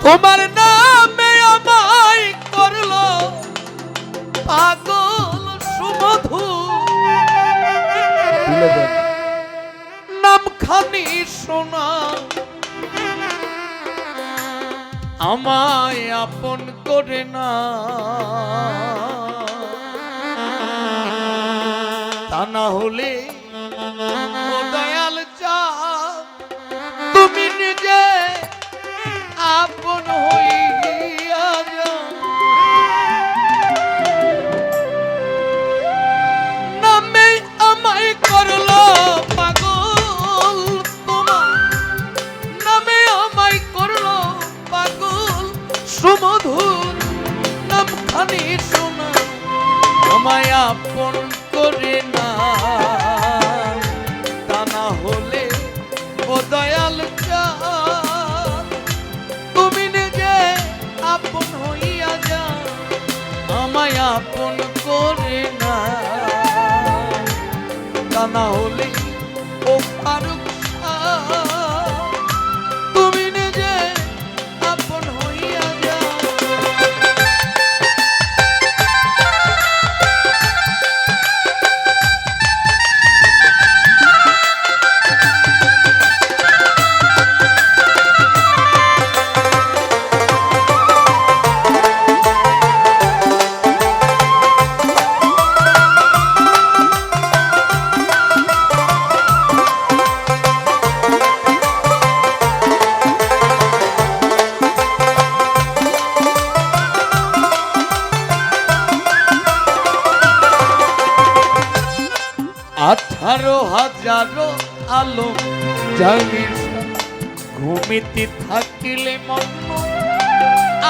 তোমার নামে আমায় করলো পাগল সুমধু নাম খানি শোনা আমায় আপন করে না তা না হলে ও দয়াল চা তুমি নিজে আপন হইয়া যাও নামে আমায় করলো পাগল তোমার নামে আমায় করলো পাগল সুমধুর নাম খানি শোনা আমায় আপন করে না তা না হলে ও দয়াল চা তুমি নিজে আপন হইয়া যাও আমায় আপন করে না তা না হলে ও ফারুক তুমি নিজে আপন হইয়া যাও আঠারো হাজারো আলো জাগির ঘুমিতে থাকিলে মন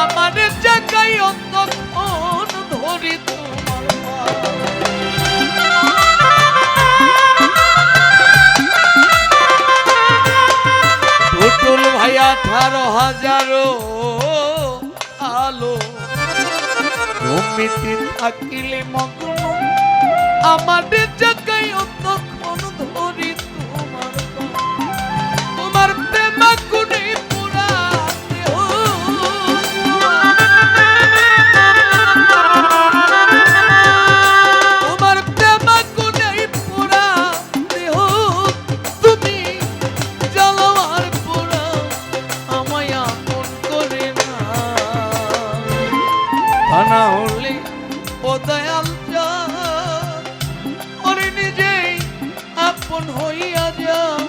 আমার জায়গায় অতক্ষণ ধরি তোমার টুটুল ভাই 18,000 আলো ঘুমিতে থাকিলে মন আমার জায়গায় অতক্ষণ ধরি তোমার তোমার প্রেম গুণে পুরা তোমার প্রেম গুণে পুরা দেহ তুমি জ্বালাওয়ার পুরা আমায় আপন করে না তা না হলে ও দয়াল যা নিজেই আপন হইয়া যাও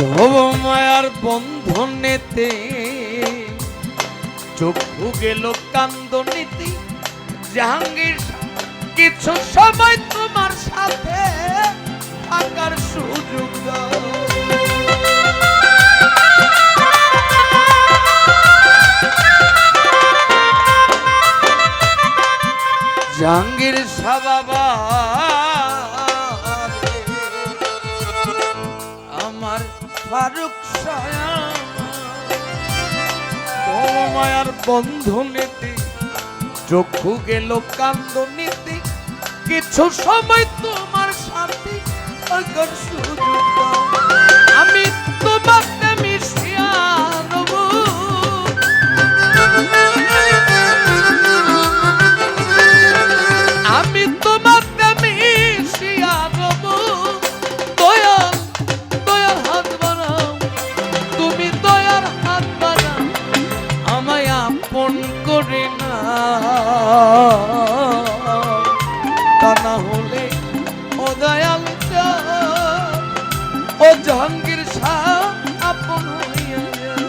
ভবমায়ার বন্ধনেতে চক্ষু গেল কান্দনীতি জাহাঙ্গীর কিছু সময় তোমার সাথে থাকার সুযোগ দাও জাহাঙ্গীর শাহ বাবা আমার ফারুক মায়ার বন্ধনীতি চক্ষু গেল কান্দনীতি কিছু সময় তোমার সাথে থাকার সুযোগ দাও আমি তোমাকে মিশিয়া রব আমি তোমাকে মিশিয়া রব দয়াল দয়ার হাত বাড়াও তুমি দয়ার হাত বাড়াও আমায় আপন করে না তা না হলে ও দয়াল ও জাহাঙ্গীর শাহ আপন হইয়া যাও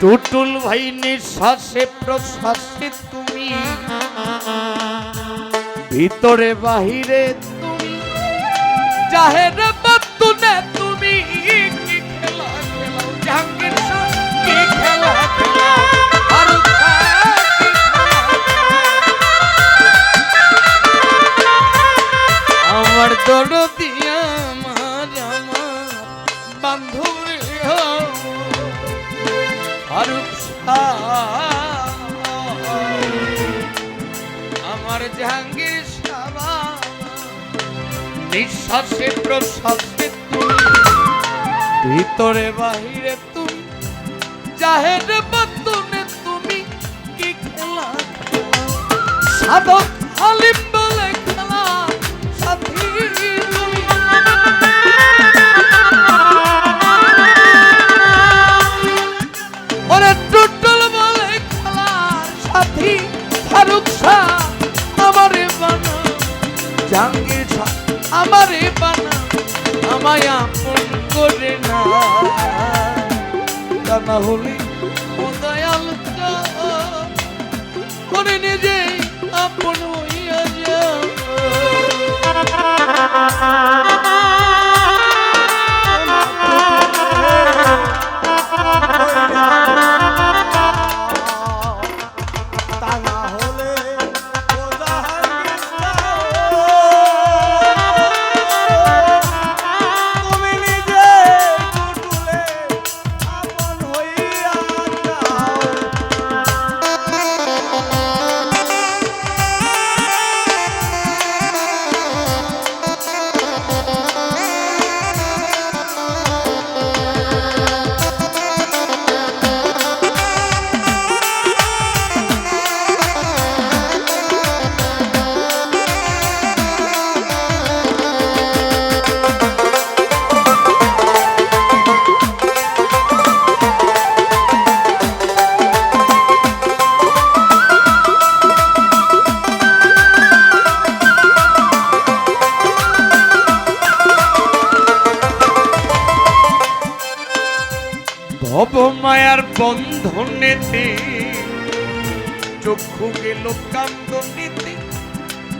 টুটুল ভাই নিঃশ্বাসে প্রশ্বাসে তুমি, ভিতরে বাহিরে তুমি, জাহের বাতুনে তুমি, কি খেলা খেলাও জাহাঙ্গীর শাহ, কি খেলা খেলাও ফারুক শাহ, কি খেলা আমার দরদি আমার বান্ধবী ফারুক শাহ, আমার জাহাঙ্গীর শাহ, নিঃশ্বাসে প্রশ্বাসে তুমি, ভিতরে বাহিরে তুমি, জাহের বাতুনে তুমি, কি খেলা খেলা সাধক হালিম বলে খেলা সাথী তুমি, ওরে টুটুল বলে খেলা সাথী ফারুক শাহ, আমারে বানা জাহাঙ্গীর শাহ, আমারে বানা আমায় আপন করে না, তা না হলে ও দয়াল করে নিজেই আপন হইয়া যাও। ভবমায়ার বন্ধনেতে চক্ষু গেল কান্দনিতে,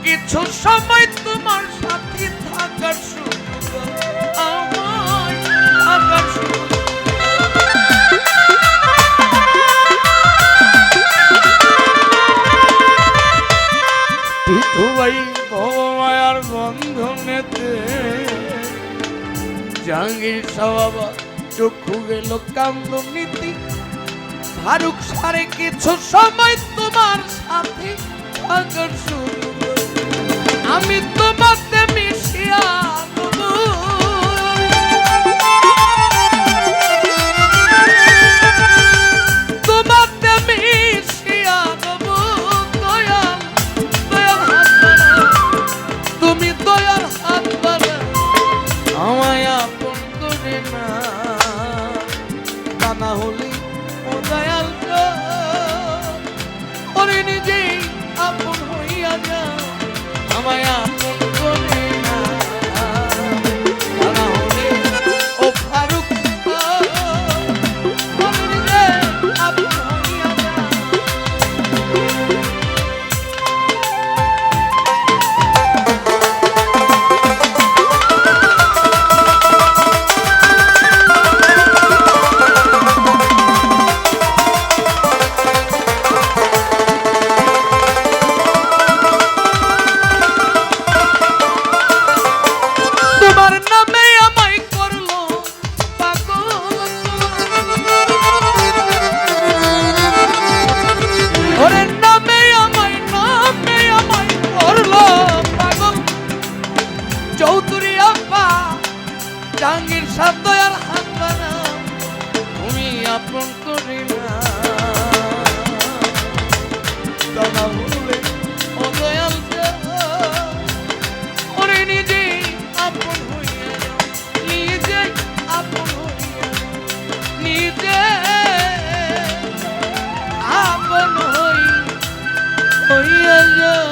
কিছু সময় তোমার সাথে থাকার সুযোগ আমায় থাকার সুযোগ, ভাই ভবমায়ার বন্ধনেতে জাহাঙ্গীর শাহ চক্ষু গেল কান্দনিতে, ফারুক শাহ কিছু সময় তোমার সাথে থাকার সুযোগ আমি তোমাতে মিশিয়া দেব, তোমাতে মিশিয়া দেব, দয়াল দয়াল হাত বাড়াও, তুমি দয়াল হাত বাড়াও আমায় আপন করে না, তা না হলে ও দয়াল ওরে নিজেই আপন হইয়া যাও, আমায় আপন করে না, তা না হলে ও ফারুক ওরে নিজেই আপন হইয়া যাও। জাহাঙ্গীর শাহ দয়াল হাত বাড়াও তুমি আপন করে না, তা না হলে ও দয়াল ওরে নিজেই আপন হইয়া যাও, নিজেই আপন হইয়া যাও, নিজে আপন হইয়া যাও।